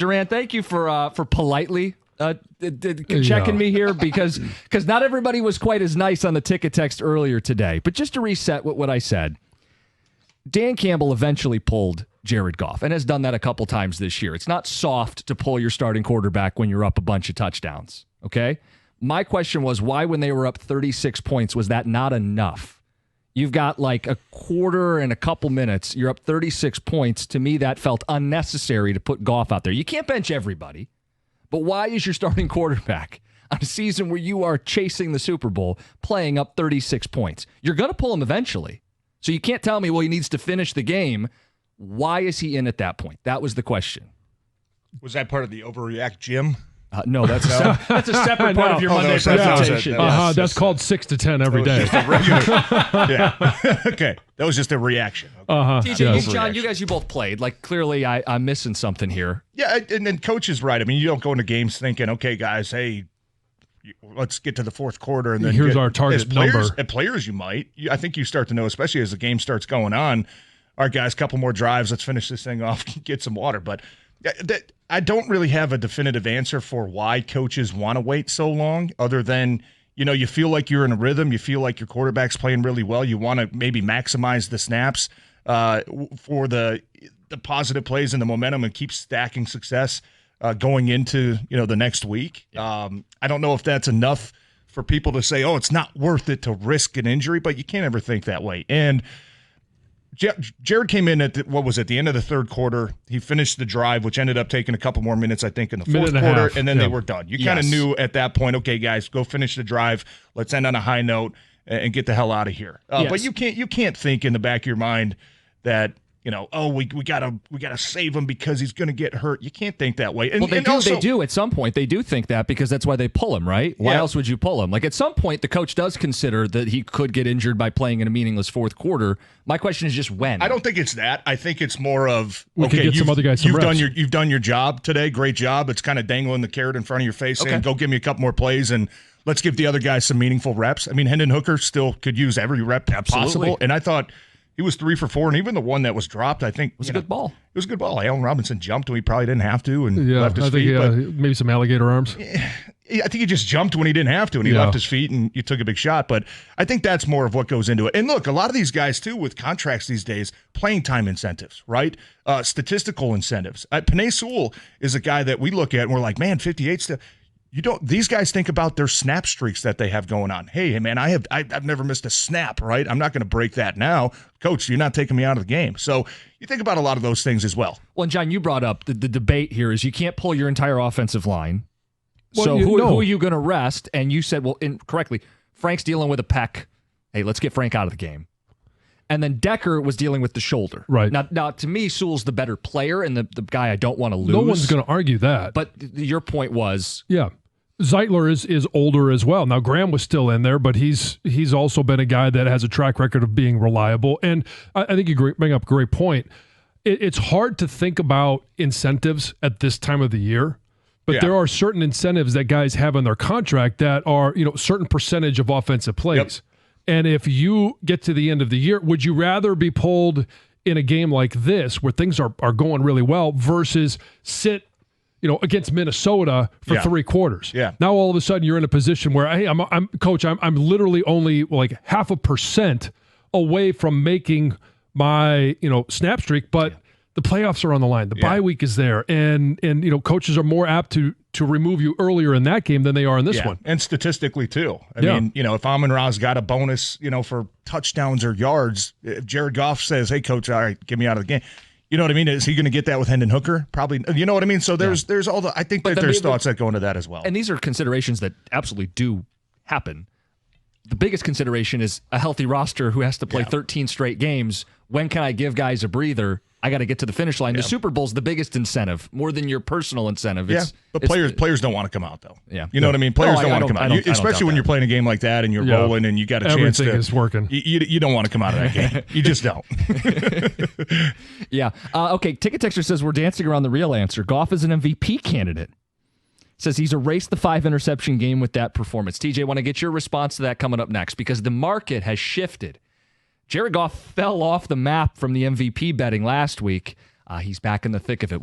Durant, thank you for politely checking me here because not everybody was quite as nice on the ticket text earlier today. But just to reset what I said, Dan Campbell eventually pulled Jared Goff and has done that a couple times this year. It's not soft to pull your starting quarterback when you're up a bunch of touchdowns, okay? My question was, why when they were up 36 points was that not enough? You've got like a quarter and a couple minutes. You're up 36 points. To me, that felt unnecessary to put Goff out there. You can't bench everybody, but why is your starting quarterback on a season where you are chasing the Super Bowl playing up 36 points? You're going to pull him eventually. So you can't tell me, well, he needs to finish the game. Why is he in at that point? That was the question. Was that part of the overreact, Jim? No, that's a separate part of your Monday presentation. That's called 6 to 10 every day. Yeah. Okay. That was just a reaction. Okay. TJ, John, you both played. Like, clearly I'm missing something here. Yeah, and then Coach is right. I mean, you don't go into games thinking, okay, guys, hey, let's get to the fourth quarter. And then here's our target number. At players, you might. I think you start to know, especially as the game starts going on, all right, guys, couple more drives. Let's finish this thing off, get some water. But I don't really have a definitive answer for why coaches want to wait so long, other than, you feel like you're in a rhythm. You feel like your quarterback's playing really well. You want to maybe maximize the snaps for the positive plays and the momentum and keep stacking success going into, the next week. I don't know if that's enough for people to say, oh, it's not worth it to risk an injury, but you can't ever think that way. And Jared came in at the end of the third quarter. He finished the drive, which ended up taking a couple more minutes, I think, in the fourth quarter, and then they were done. You kind of knew at that point, okay, guys, go finish the drive. Let's end on a high note and get the hell out of here. But you can't think in the back of your mind that, we gotta save him because he's going to get hurt. You can't think that way. And, they do at some point. They do think that because that's why they pull him, right? Why else would you pull him? Like, at some point, the coach does consider that he could get injured by playing in a meaningless fourth quarter. My question is just when. I don't think it's that. I think it's more of, some other guys some reps. You've done your job today. Great job. It's kind of dangling the carrot in front of your face saying, go give me a couple more plays and let's give the other guys some meaningful reps. I mean, Hendon Hooker still could use every rep possible, and I thought he was 3 for 4, and even the one that was dropped, I think, was a good ball. It was a good ball. Allen Robinson jumped when he probably didn't have to and left his feet. Maybe some alligator arms. I think he just jumped when he didn't have to, and he left his feet, and you took a big shot. But I think that's more of what goes into it. And look, a lot of these guys, too, with contracts these days, playing time incentives, right? Statistical incentives. Penei Sewell is a guy that we look at, and we're like, man, 58 these guys think about their snap streaks that they have going on. Hey, man, I've never missed a snap, right? I'm not going to break that now. Coach, you're not taking me out of the game. So you think about a lot of those things as well. Well, and John, you brought up the debate here is you can't pull your entire offensive line. So who are you going to rest? And you said, correctly, Frank's dealing with a pec. Hey, let's get Frank out of the game. And then Decker was dealing with the shoulder. Right. Now to me, Sewell's the better player and the guy I don't want to lose. No one's going to argue that. But your point was... Yeah. Zeitler is older as well. Now, Graham was still in there, but he's also been a guy that has a track record of being reliable. And I think you bring up a great point. It's hard to think about incentives at this time of the year, but there are certain incentives that guys have in their contract that are, certain percentage of offensive plays. Yep. And if you get to the end of the year, would you rather be pulled in a game like this where things are going really well versus sit against Minnesota for 3 quarters? Yeah. Now all of a sudden you're in a position where, hey, I'm coach, I'm literally only like 0.5% away from making my snap streak, but the playoffs are on the line. The bye week is there, and coaches are more apt to remove you earlier in that game than they are in this one. And statistically too. I mean, if Amon-Ra's got a bonus, for touchdowns or yards, if Jared Goff says, "Hey, coach, all right, get me out of the game." You know what I mean? Is he going to get that with Hendon Hooker? Probably. You know what I mean? So there's all the. I think that there's thoughts that go into that as well. And these are considerations that absolutely do happen. The biggest consideration is a healthy roster who has to play 13 straight games. When can I give guys a breather? I got to get to the finish line. The Super Bowl's the biggest incentive, more than your personal incentive. But players don't want to come out though. Yeah, you know what I mean. Players don't want to come out, especially when you're playing a game like that and you're rolling and you got a chance to. Everything is working. You don't want to come out of that game. You just don't. Okay. Ticket Texter says we're dancing around the real answer. Goff is an MVP candidate. Says he's erased the 5-interception game with that performance. TJ, want to get your response to that coming up next because the market has shifted. Jared Goff fell off the map from the MVP betting last week. He's back in the thick of it.